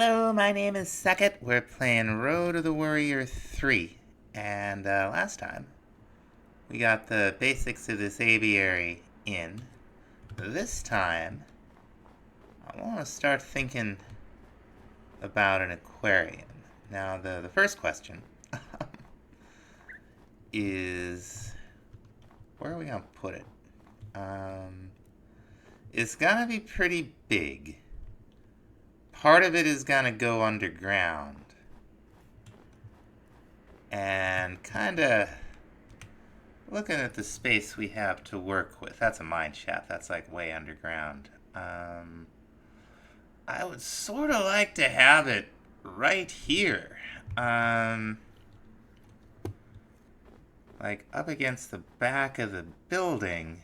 Hello, my name is Suckett. We're playing Road of the Worrier 3. And last time, we got the basics of this aviary in. This time, I want to start thinking about an aquarium. Now, the first question is, where are we going to put it? It's going to be pretty big. Part of it is going to go underground. And kind of looking at the space we have to work with. That's a mine shaft. That's like way underground. I would sort of like to have it right here. Like up against the back of the building.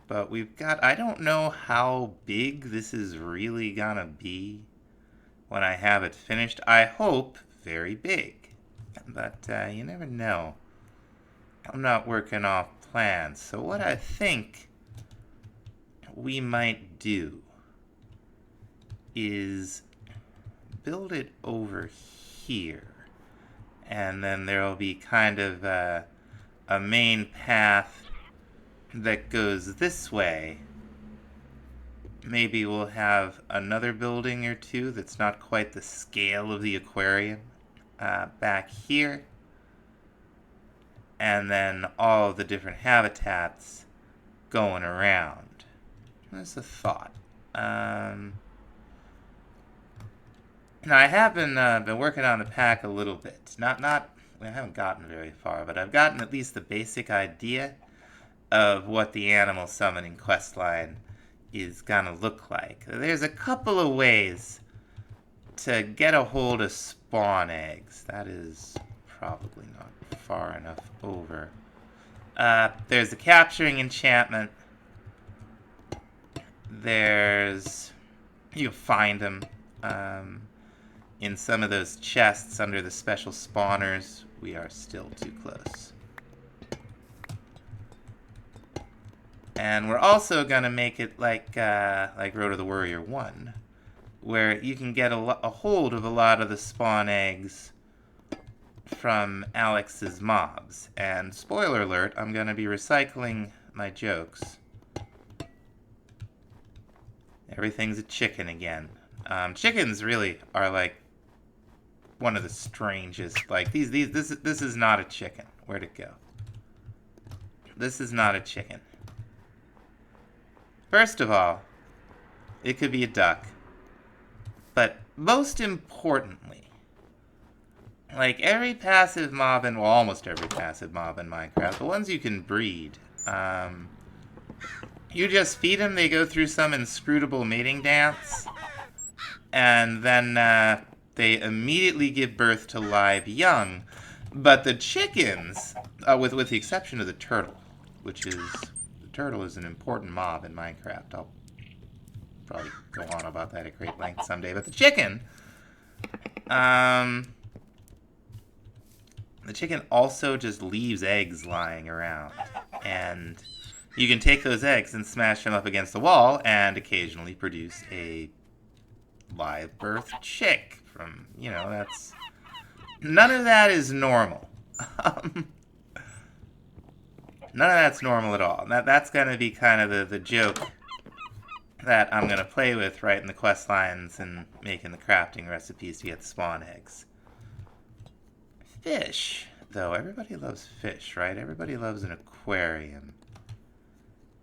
But we've got, I don't know how big this is really gonna be when I have it finished. I hope very big, but you never know. I'm not working off plans. So what I think we might do is build it over here. And then there'll be kind of a main path that goes this way. Maybe we'll have another building or two that's not quite the scale of the aquarium back here. And then all of the different habitats going around. That's a thought. Now I have been working on the pack a little bit. I haven't gotten very far, but I've gotten at least the basic idea of what the animal summoning questline is gonna look like. There's a couple of ways to get a hold of spawn eggs. That is probably not far enough over. There's the capturing enchantment. You find them in some of those chests under the special spawners. We are still too close. And we're also gonna make it like Road of the Worrier 1, where you can get a hold of a lot of the spawn eggs from Alex's mobs. And spoiler alert, I'm gonna be recycling my jokes. Everything's a chicken again. Chickens really are like one of the strangest. Like this is not a chicken. Where'd it go? This is not a chicken. First of all, it could be a duck. But most importantly, like every passive mob well, almost every passive mob in Minecraft, the ones you can breed, you just feed them, they go through some inscrutable mating dance, and then they immediately give birth to live young. But the chickens, with the exception of the turtle, the turtle is an important mob in Minecraft. I'll probably go on about that at great length someday. But the chicken also just leaves eggs lying around. And you can take those eggs and smash them up against the wall and occasionally produce a live birth chick from, that's... None of that is normal. None of that's normal at all. That's going to be kind of the joke that I'm going to play with right in the quest lines and making the crafting recipes to get the spawn eggs. Fish, though. Everybody loves fish, right? Everybody loves an aquarium.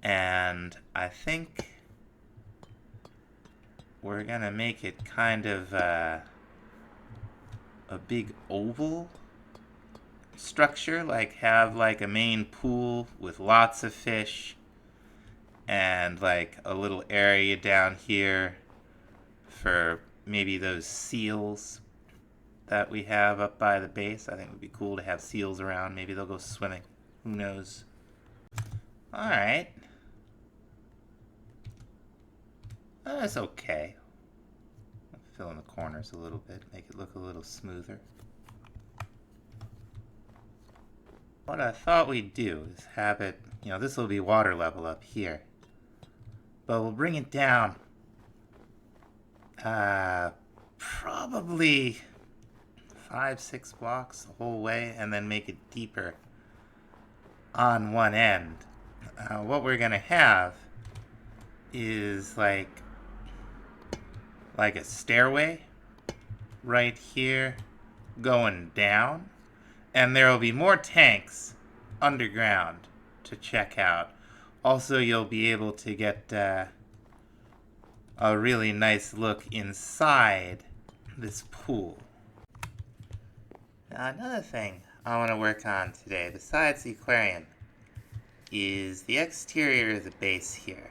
And I think we're going to make it kind of a big oval structure, like have like a main pool with lots of fish and like a little area down here for maybe those seals that we have up by the base. I think it would be cool to have seals around. Maybe they'll go swimming. Who knows? Alright. That's okay. I'll fill in the corners a little bit, make it look a little smoother. What I thought we'd do is have it, this will be water level up here. But we'll bring it down Probably 5-6 blocks the whole way, and then make it deeper on one end. What we're gonna have is like a stairway right here going down, and there will be more tanks underground to check out. Also, you'll be able to get a really nice look inside this pool. Now, another thing I want to work on today, besides the aquarium, is the exterior of the base here.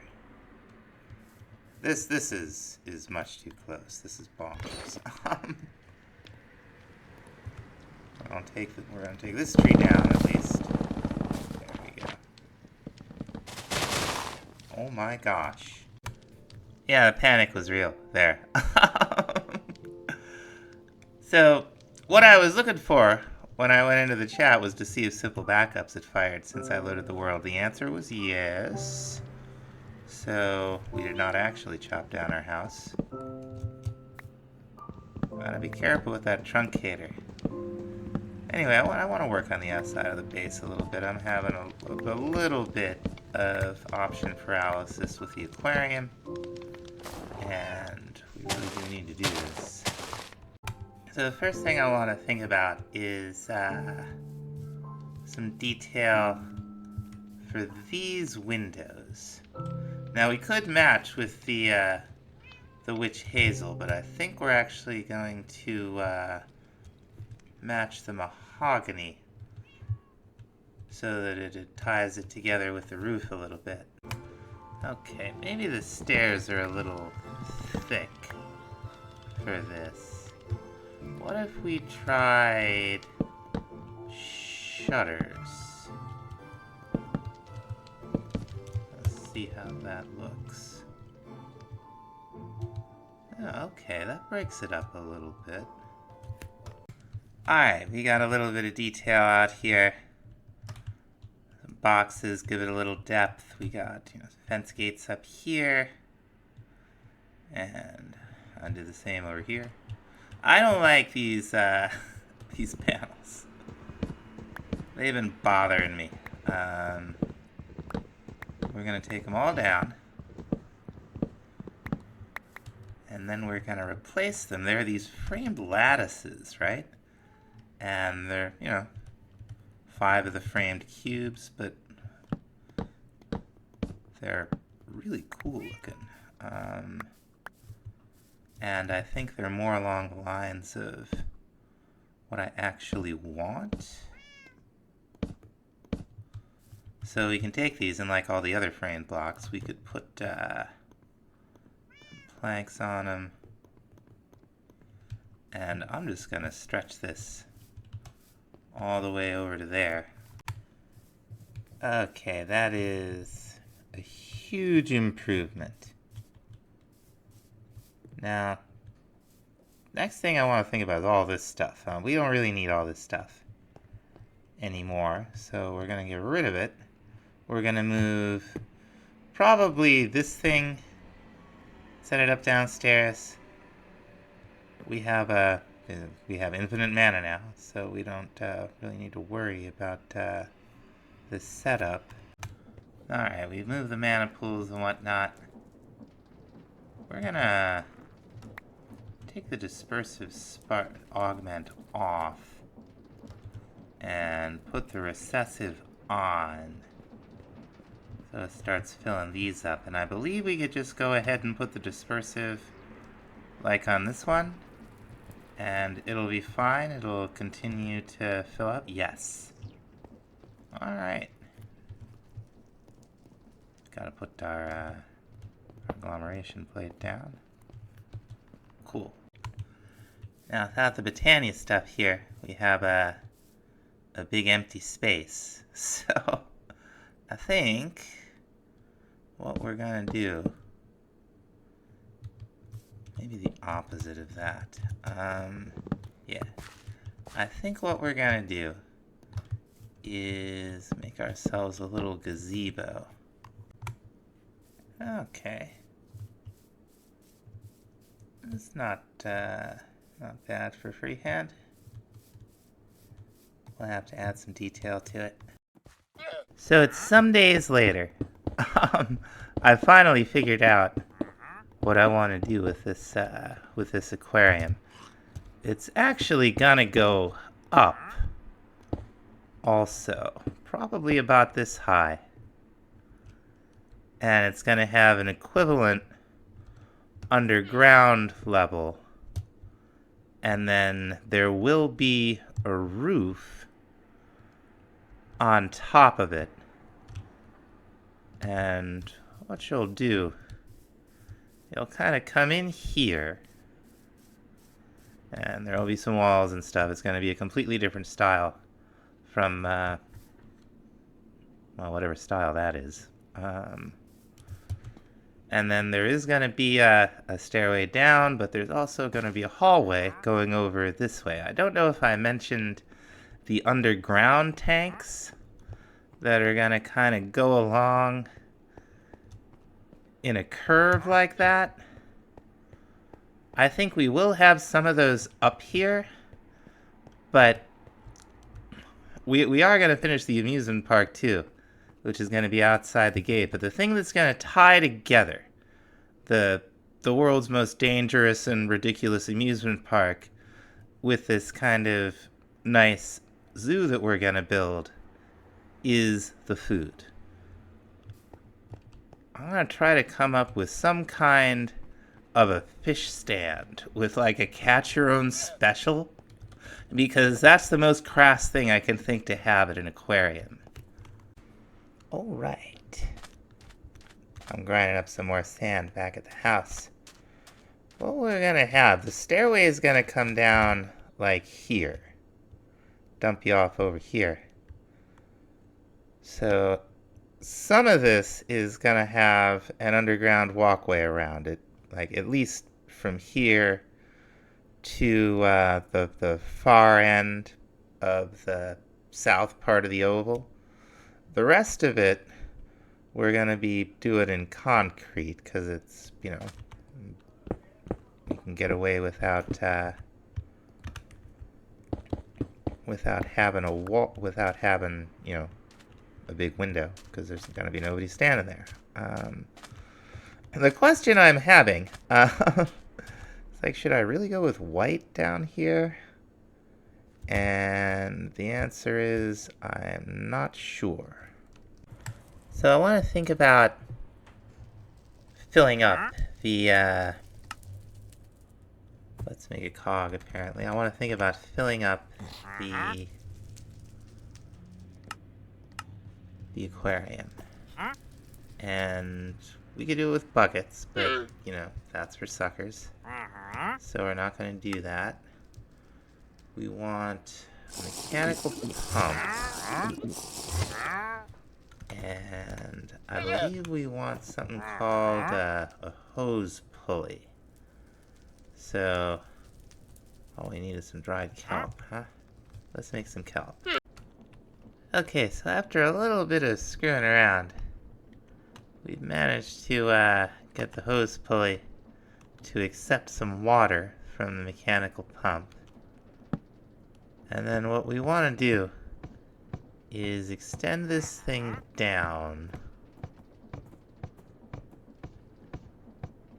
This is much too close. This is bonkers. We're gonna take this tree down at least. There we go. Oh my gosh. Yeah, the panic was real there. So, what I was looking for when I went into the chat was to see if simple backups had fired since I loaded the world. The answer was yes. So, we did not actually chop down our house. Gotta be careful with that truncator. Anyway, I want to work on the outside of the base a little bit. I'm having a little bit of option paralysis with the aquarium. And we really do need to do this. So the first thing I want to think about is some detail for these windows. Now we could match with the witch hazel, but I think we're actually going to match the mahogany so that it ties it together with the roof a little bit. Okay, maybe the stairs are a little thick for this. What if we tried shutters? Let's see how that looks. Oh, okay, that breaks it up a little bit. Alright, we got a little bit of detail out here. Some boxes give it a little depth. We got, fence gates up here. And I'll do the same over here. I don't like these panels. They've been bothering me. We're gonna take them all down. And then we're gonna replace them. They're these framed lattices, right? And they're, 5 of the framed cubes, but they're really cool looking. And I think they're more along the lines of what I actually want. So we can take these, and like all the other framed blocks, we could put planks on them. And I'm just going to stretch this all the way over to there. Okay, that is a huge improvement. Now, next thing I want to think about is all this stuff. We don't really need all this stuff anymore, so we're going to get rid of it. We're going to move probably this thing, set it up downstairs. We have infinite mana now, so we don't really need to worry about this setup. Alright, we've moved the mana pools and whatnot. We're gonna take the dispersive spark augment off and put the recessive on. So it starts filling these up. And I believe we could just go ahead and put the dispersive like on this one. And it'll be fine. It'll continue to fill up. Yes. Alright. Gotta put our agglomeration plate down. Cool. Now, without the Botania stuff here, we have a big empty space. So, I think what we're gonna do, maybe the opposite of that. Yeah. I think what we're gonna do is make ourselves a little gazebo. Okay. It's not bad for freehand. We'll have to add some detail to it. So it's some days later. I finally figured out what I want to do with this aquarium. It's actually gonna go up. Also, probably about this high. And it's gonna have an equivalent underground level. And then there will be a roof on top of it. And what you'll do, you'll kind of come in here, and there will be some walls and stuff. It's going to be a completely different style from, well, whatever style that is. And then there is going to be a stairway down, but there's also going to be a hallway going over this way. I don't know if I mentioned the underground tanks that are going to kind of go along in a curve like that. I think we will have some of those up here, but we are going to finish the amusement park too, which is going to be outside the gate. But the thing that's going to tie together the world's most dangerous and ridiculous amusement park with this kind of nice zoo that we're going to build is the food. I'm going to try to come up with some kind of a fish stand with like a catch your own special, because that's the most crass thing I can think to have at an aquarium. All right. I'm grinding up some more sand back at the house. What we're going to have, the stairway is going to come down like here. Dump you off over here. So some of this is going to have an underground walkway around it, like at least from here to the far end of the south part of the oval. The rest of it, we're going to be doing in concrete because it's, you know, you can get away without having a wall, without having, you know, a big window, because there's going to be nobody standing there. The question I'm having, it's like, should I really go with white down here? And the answer is, I'm not sure. So I want to think about filling up the, let's make a cog apparently. I want to think about filling up the aquarium. And we could do it with buckets, but, you know, that's for suckers. So we're not going to do that. We want a mechanical pump. And I believe we want something called a hose pulley. So all we need is some dried kelp, huh? Let's make some kelp. Okay, so after a little bit of screwing around, we've managed to get the hose pulley to accept some water from the mechanical pump. And then what we want to do is extend this thing down.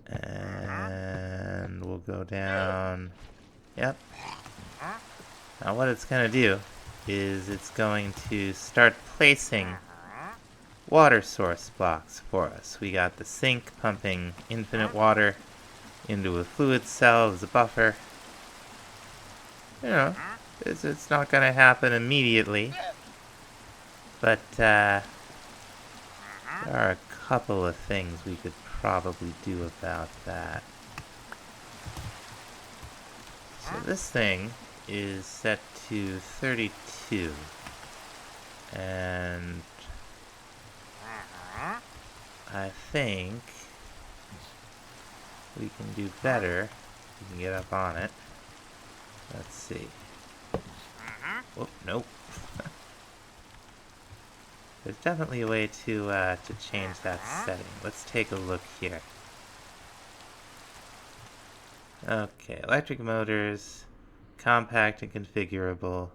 And we'll go down. Yep. Now what it's going to do is it's going to start placing water source blocks for us. We got the sink pumping infinite water into a fluid cell as a buffer. You know, it's not going to happen immediately, but there are a couple of things we could probably do about that. So this thing is set to 32, and I think we can do better. We can get up on it. Let's see. Oh, nope. There's definitely a way to change that setting. Let's take a look here. Okay, electric motors, compact and configurable.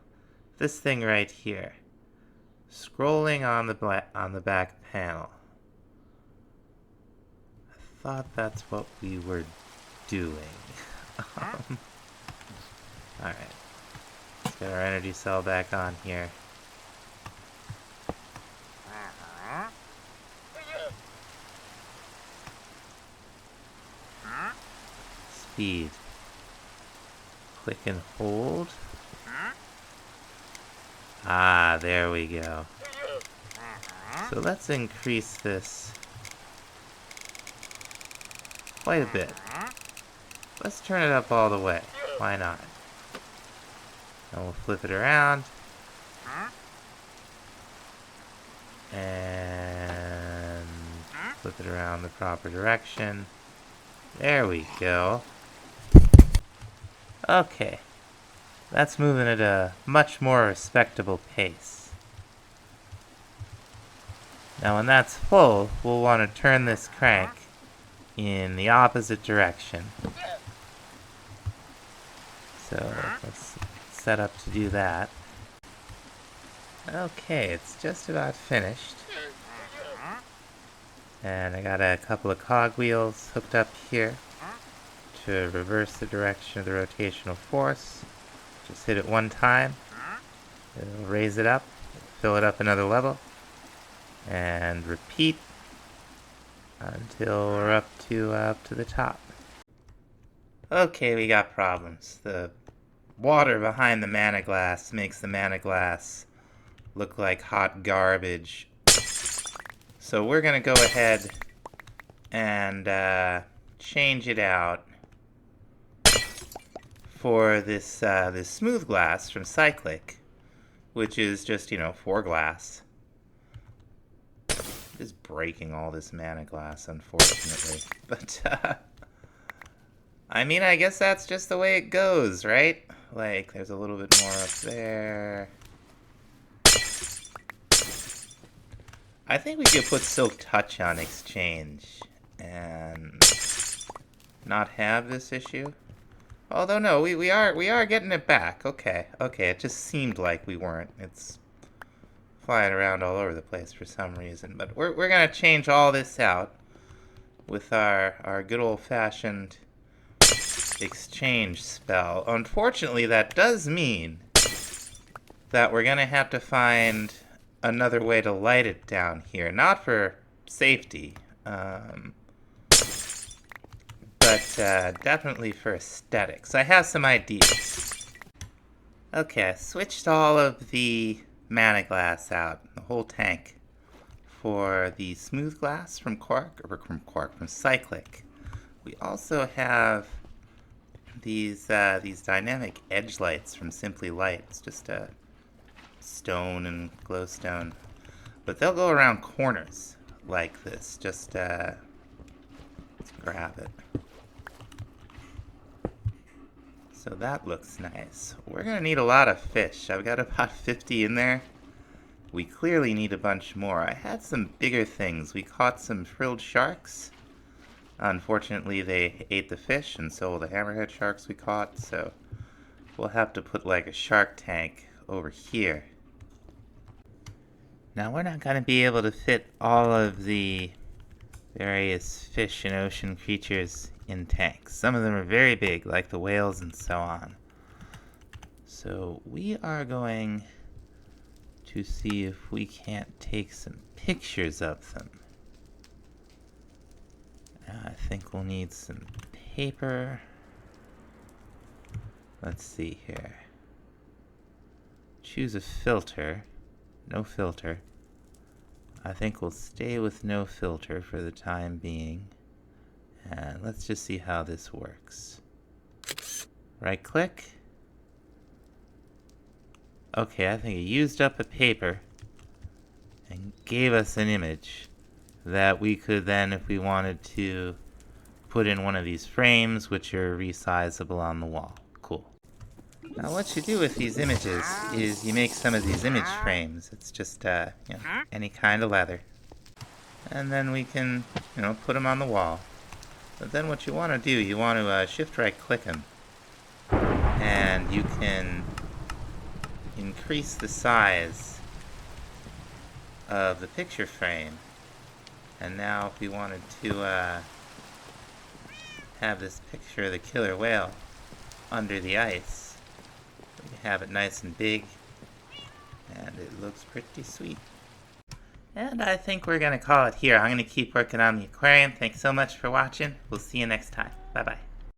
This thing right here. Scrolling on the back panel. I thought that's what we were doing. Alright. Let's get our energy cell back on here. Speed. Click and hold. Ah, there we go. So let's increase this quite a bit. Let's turn it up all the way. Why not? And we'll flip it around. And flip it around the proper direction. There we go. Okay. That's moving at a much more respectable pace. Now when that's full, we'll want to turn this crank in the opposite direction. So let's set up to do that. Okay, it's just about finished. And I got a couple of cogwheels hooked up here to reverse the direction of the rotational force. Just hit it one time. It'll raise it up, fill it up another level, and repeat until we're up to the top. Okay, we got problems. The water behind the mana glass makes the mana glass look like hot garbage. So we're gonna go ahead and change it out for this this smooth glass from Cyclic, which is just, 4 glass. Just breaking all this mana glass, unfortunately. But I mean, I guess that's just the way it goes, right? Like, there's a little bit more up there. I think we could put Silk Touch on Exchange and not have this issue. Although no, we are getting it back. Okay, it just seemed like we weren't. It's flying around all over the place for some reason. But we're gonna change all this out with our good old-fashioned exchange spell. Unfortunately, that does mean that we're gonna have to find another way to light it down here. Not for safety, but definitely for aesthetics. I have some ideas. Okay, I switched all of the mana glass out, the whole tank, for the smooth glass from from Cyclic. We also have these dynamic edge lights from Simply Light. It's just a stone and glowstone, but they'll go around corners like this. Just let's grab it. So that looks nice. We're gonna need a lot of fish. I've got about 50 in there. We clearly need a bunch more. I had some bigger things. We caught some frilled sharks. Unfortunately, they ate the fish, and so will the hammerhead sharks we caught, so we'll have to put like a shark tank over here. Now, we're not going to be able to fit all of the various fish and ocean creatures in tanks. Some of them are very big, like the whales and so on. So we are going to see if we can't take some pictures of them. I think we'll need some paper. Let's see here. Choose a filter. No filter. I think we'll stay with no filter for the time being. And let's just see how this works. Right click. Okay, I think it used up a paper and gave us an image that we could then, if we wanted to, put in one of these frames, which are resizable on the wall. Cool. Now what you do with these images is you make some of these image frames. It's just any kind of leather. And then we can, put them on the wall. But then what you want to do, you want to shift right click him, and you can increase the size of the picture frame. And now if we wanted to have this picture of the killer whale under the ice, we can have it nice and big, and it looks pretty sweet. And I think we're going to call it here. I'm going to keep working on the aquarium. Thanks so much for watching. We'll see you next time. Bye-bye.